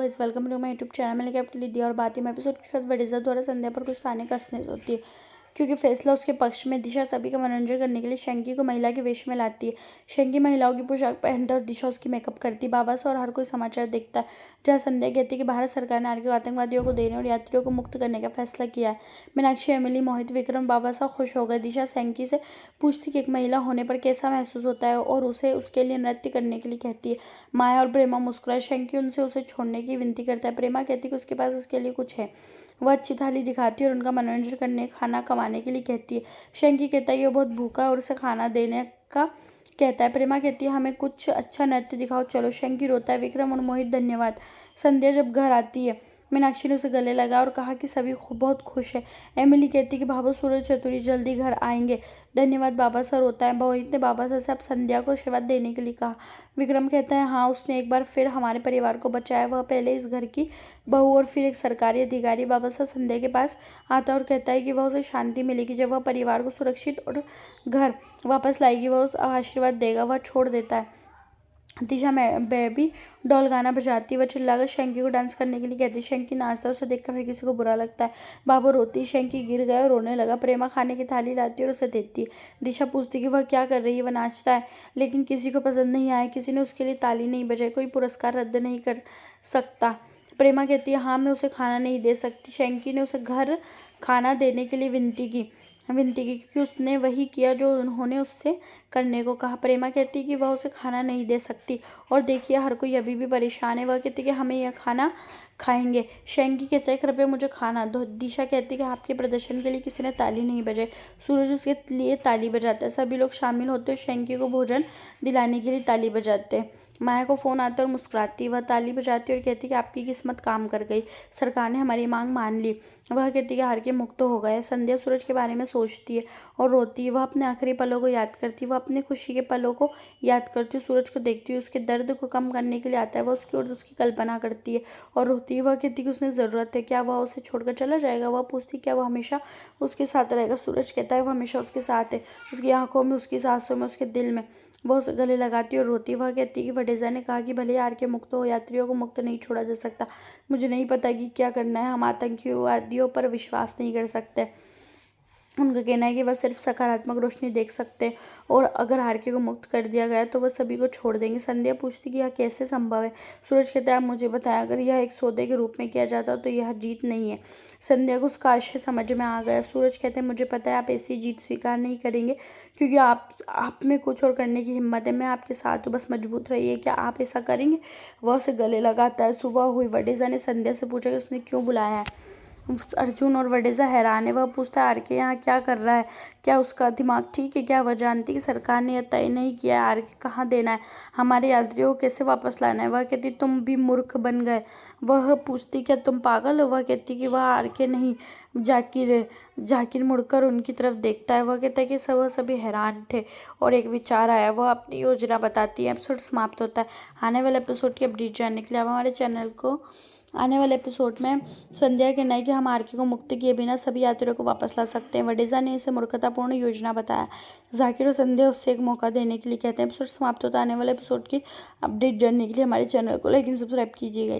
Guys, welcome to my YouTube channel. मैंने लेके आपके लिए दिया और बात में एपिसोड के साथ वडिजा द्वारा संध्या पर कुछ थाने कसने होती है क्योंकि फैसला उसके पक्ष में। दिशा सभी का मनोरंजन करने के लिए शंकी को महिला के वेश में लाती है। शंकी महिलाओं की पोशाक पहनता है और दिशा उसकी मेकअप करती है। बाबा से और हर कोई समाचार देखता है जहाँ संध्या कहती है कि भारत सरकार ने आर्थिक आतंकवादियों को देने और यात्रियों को मुक्त करने का फैसला किया है। मीनाक्षी, एमिली, मोहित, विक्रम बाबा सा खुश हो गए। दिशा शंकी से पूछती कि एक महिला होने पर कैसा महसूस होता है और उसे उसके लिए नृत्य करने के लिए कहती है। माया और प्रेमा मुस्कुराए। शंकी उनसे उसे छोड़ने की विनती करता है। प्रेमा कहती है कि उसके पास उसके लिए कुछ है। वह अच्छी थाली दिखाती है और उनका मनोरंजन करने खाना कमाने के लिए कहती है। शंकी कहता है कि वह बहुत भूखा है और उसे खाना देने का कहता है। प्रेमा कहती है हमें कुछ अच्छा नृत्य दिखाओ चलो। शंकी रोता है। विक्रम और मोहित धन्यवाद। संध्या जब घर आती है मीनाक्षी ने उसे गले लगा और कहा कि सभी बहुत खुश है। एमिली कहती है कि बाबा सूरज चतुरी जल्दी घर आएंगे। धन्यवाद। बाबा सर होता है। मोहित ने बाबा सर से अब संध्या को आशीर्वाद देने के लिए कहा। विक्रम कहता है हाँ, उसने एक बार फिर हमारे परिवार को बचाया। वह पहले इस घर की बहू और फिर एक सरकारी अधिकारी। बाबा सर संध्या के पास आता है और कहता है कि वह उसे शांति मिलेगी जब वह परिवार को सुरक्षित और घर वापस लाएगी। वह उसे आशीर्वाद देगा। वह छोड़ देता है। दिशा में बेबी डॉल गाना बजाती है। वह चिल्लाकर शंकी को डांस करने के लिए कहती है। शंकी नाचता है। उसे देखकर हर किसी को बुरा लगता है। बाबू रोती है। शंकी गिर गया और रोने लगा। प्रेमा खाने की थाली लाती है और उसे देती है। दिशा पूछती है कि वह क्या कर रही है। वह नाचता है लेकिन किसी को पसंद नहीं आया। किसी ने उसके लिए ताली नहीं बजाई। कोई पुरस्कार रद्द नहीं कर सकता। प्रेमा कहती है हाँ, मैं उसे खाना नहीं दे सकती। शंकी ने उसे घर खाना देने के लिए विनती की क्योंकि उसने वही किया जो उन्होंने उससे करने को कहा। प्रेमा कहती है कि वह उसे खाना नहीं दे सकती और देखिए हर कोई अभी भी परेशान है। वह कहती है कि हमें यह खाना खाएंगे। शंकी कहता है कृपया मुझे खाना दो। दिशा कहती है कि आपके प्रदर्शन के लिए किसी ने ताली नहीं बजाई। सूरज उसके लिए ताली बजाता है। सभी लोग शामिल होते हैं। शंकी को भोजन दिलाने के लिए ताली बजाते हैं। माया को फोन आता है और मुस्कुराती। वह ताली बजाती है और कहती है कि आपकी किस्मत काम कर गई। सरकार ने हमारी मांग मान ली। वह कहती है कि हार के मुक्त हो गए। संध्या सूरज के बारे में सोचती है और रोती है। वह अपने आखिरी पलों को याद करती है। वह अपनी खुशी के पलों को याद करती है। सूरज को देखती है। उसके दर्द को कम करने के लिए आता है। वह उसकी और उसकी कल्पना करती है और रोती है। वह कहती है कि उसने ज़रूरत है। क्या वह उसे छोड़कर चला जाएगा। वह पूछती है क्या वह हमेशा उसके साथ रहेगा। सूरज कहता है वह हमेशा उसके साथ है। उसकी आंखों में, उसकी सांसों में, उसके दिल में। वह उसे गले लगाती है और रोती है। वह कहती है कि वडेजा ने कहा कि भले ही हार के मुक्त हो, यात्रियों को मुक्त नहीं छोड़ा जा सकता। मुझे नहीं पता कि क्या करना है। हम आतंकवादियों पर विश्वास नहीं कर सकते। उनका कहना है कि वह सिर्फ सकारात्मक रोशनी देख सकते हैं और अगर हार्के को मुक्त कर दिया गया तो वह सभी को छोड़ देंगे। संध्या पूछती कि यह कैसे संभव है। सूरज कहता है आप मुझे बताएं, अगर यह एक सौदे के रूप में किया जाता तो यह जीत नहीं है। संध्या को उसका आशय समझ में आ गया। सूरज कहते हैं मुझे पता है आप ऐसी जीत स्वीकार नहीं करेंगे क्योंकि आप में कुछ और करने की हिम्मत है। मैं आपके साथ हूँ, बस मजबूत रहिए। क्या आप ऐसा करेंगे। वह उसे गले लगाता है। सुबह हुई। वडेजा ने संध्या से पूछा कि उसने क्यों बुलाया है। अर्जुन और वडेजा हैरान है। वह पूछता है आर्के यहाँ क्या कर रहा है। क्या उसका दिमाग ठीक है। क्या वह जानती कि सरकार ने यह तय नहीं किया है आर्के कहाँ देना है, हमारे यात्रियों को कैसे वापस लाना है। वह कहती तुम भी मूर्ख बन गए। वह पूछती क्या तुम पागल हो। वह कहती कि वह आर्के नहीं जाकिर है। जाकिर मुड़कर उनकी तरफ देखता है। वह कहता है कि वह सभी हैरान थे और एक विचार आया। वह अपनी योजना बताती है। एपिसोड समाप्त होता है। आने वाले एपिसोड की अपडेट जानने के लिए आप हमारे चैनल को आने वाले एपिसोड में संध्या कहना है कि हम आर्के को मुक्त किए बिना सभी यात्रियों को वापस ला सकते हैं। वडेजा ने इसे मूर्खतापूर्ण योजना बताया। जाकिर और संध्या उससे एक मौका देने के लिए कहते हैं। एपिसोड समाप्त होता है। आने वाले एपिसोड की अपडेट जानने के लिए हमारे चैनल को लाइक एंड सब्सक्राइब कीजिएगा।